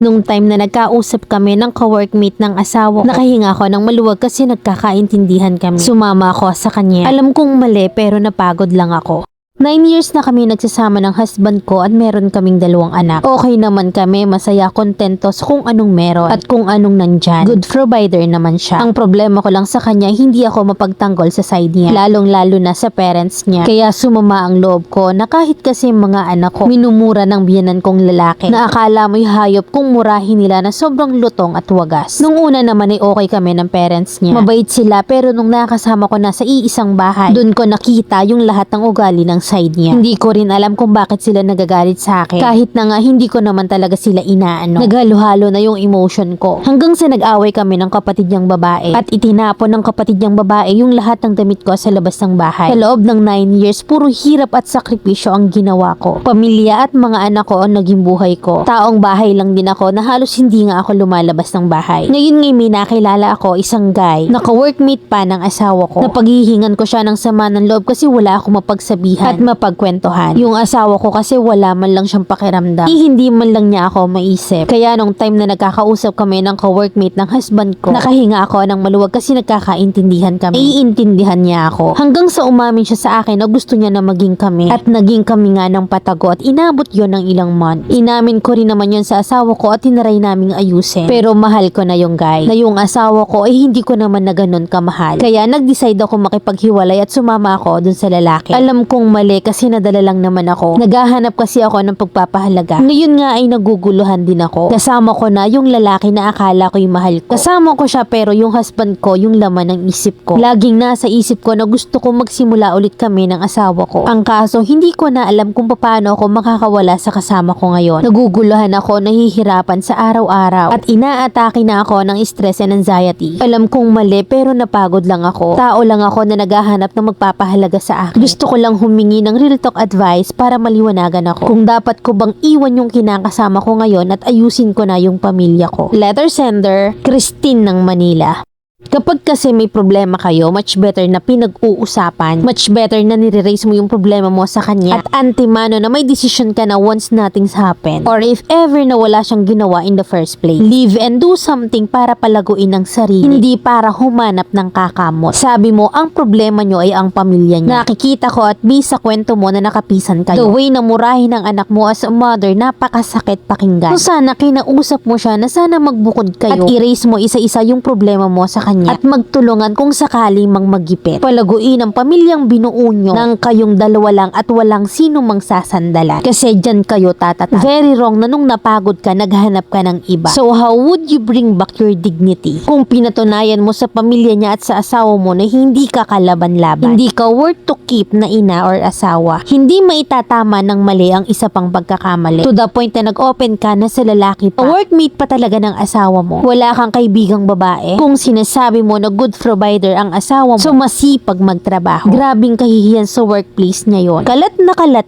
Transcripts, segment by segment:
Nung time na nagkausap kami ng ka-workmate ng asawa ko, nakahinga ako ng maluwag kasi nagkakaintindihan kami. Sumama ako sa kanya. Alam kong mali pero napagod lang ako. 9 years na kami nagsasama ng husband ko at meron kaming 2 anak. Okay naman kami, masaya, kontentos kung anong meron at kung anong nandyan. Good provider naman siya. Ang problema ko lang sa kanya, hindi ako mapagtanggol sa side niya. Lalong-lalo na sa parents niya. Kaya sumama ang loob ko na kahit kasi mga anak ko, minumura ng biyanan kong lalaki na akala mo'y hayop kung murahin nila na sobrang lutong at wagas. Nung una naman ay okay kami ng parents niya. Mabait sila pero nung nakasama ko na sa iisang bahay, dun ko nakita yung lahat ng ugali ng side niya. Hindi ko rin alam kung bakit sila nagagalit sa akin. Kahit na nga hindi ko naman talaga sila inaano. Naghalo-halo na yung emotion ko. Hanggang sa nag-away kami ng kapatid niyang babae at itinapon ng kapatid niyang babae yung lahat ng damit ko sa labas ng bahay. Sa loob ng 9 years, puro hirap at sakripisyo ang ginawa ko. Pamilya at mga anak ko ang naging buhay ko. Taong bahay lang din ako na halos hindi nga ako lumalabas ng bahay. Ngayon nga may nakilala ako, isang guy, naka-workmate pa ng asawa ko. Napaghihingan ko siya ng sama ng loob kasi wala akong mapagsabihan at mapagkwentuhan. Yung asawa ko kasi wala man lang siyang pakiramdam. Hindi man lang niya ako maisip. Kaya nung time na nagkakausap kami ng ka-workmate ng husband ko, nakahinga ako ng maluwag kasi nagkakaintindihan kami. Iintindihan niya ako. Hanggang sa umamin siya sa akin na gusto niya na maging kami. At naging kami nga ng patago at inabot yon ng ilang month. Inamin ko rin naman yon sa asawa ko at tinaray naming ayusin. Pero mahal ko na yung guy. Na yung asawa ko ay hindi ko naman na ganun kamahal. Kaya nag-decide ako makipaghiwalay at sumama ako dun sa lalaki. Alam kong mali kasi nadala lang naman ako. Naghahanap kasi ako ng pagpapahalaga. Ngayon nga ay naguguluhan din ako. Kasama ko na yung lalaki na akala ko'y mahal ko. Kasama ko siya pero yung husband ko yung laman ng isip ko. Laging nasa isip ko na gusto ko magsimula ulit kami ng asawa ko. Ang kaso hindi ko na alam kung paano ako makakawala sa kasama ko ngayon. Naguguluhan ako, nahihirapan sa araw-araw at inaatake na ako ng stress and anxiety. Alam kong mali pero napagod lang ako. Tao lang ako na naghahanap ng magpapahalaga sa akin. Gusto ko lang humingi ng real talk advice para maliwanagan ako. Kung dapat ko bang iwan yung kinakasama ko ngayon at ayusin ko na yung pamilya ko. Letter sender, Christine ng Manila. Kapag kasi may problema kayo, much better na pinag-uusapan, much better na nire-raise mo yung problema mo sa kanya at antimano na may decision ka na once nothing's happen or if ever na wala siyang ginawa in the first place. Live and do something para palaguin ang sarili, hindi para humanap ng kakamot. Sabi mo, ang problema nyo ay ang pamilya niya. Nakikita ko at bisa kwento mo na nakapisan kayo. The way na murahin ang anak mo as a mother, napakasakit pakinggan. So sana kinausap mo siya na sana magbukod kayo at i-raise mo isa-isa yung problema mo sa kanya at magtulungan kung sakali mang magipit. Palaguin ang pamilyang binuo nyo nang kayong dalawa lang at walang sino mang sasandalan. Kasi dyan kayo tatatag. Very wrong na nung napagod ka, naghanap ka ng iba. So how would you bring back your dignity? Kung pinatunayan mo sa pamilya niya at sa asawa mo na hindi ka kalaban-laban. Hindi ka worth to keep na ina or asawa. Hindi maitatama ng mali ang isa pang pagkakamali. To the point na nag-open ka na sa lalaki pa. Workmate pa talaga ng asawa mo. Wala kang kaibigang babae. Kung sinasabi mo na good provider ang asawa mo, so masipag magtrabaho. Grabing kahihiyan sa workplace niya yon. Kalat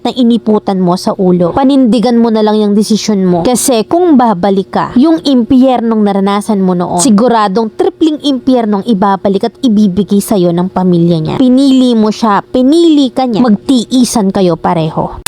na iniputan mo sa ulo. Panindigan mo na lang yung desisyon mo. Kasi kung babalik ka, yung impyernong naranasan mo noon, siguradong tripling impyernong ibabalik at ibibigay sa'yo ng pamilya niya. Pinili mo siya, pinili ka niya, magtiisan kayo pareho.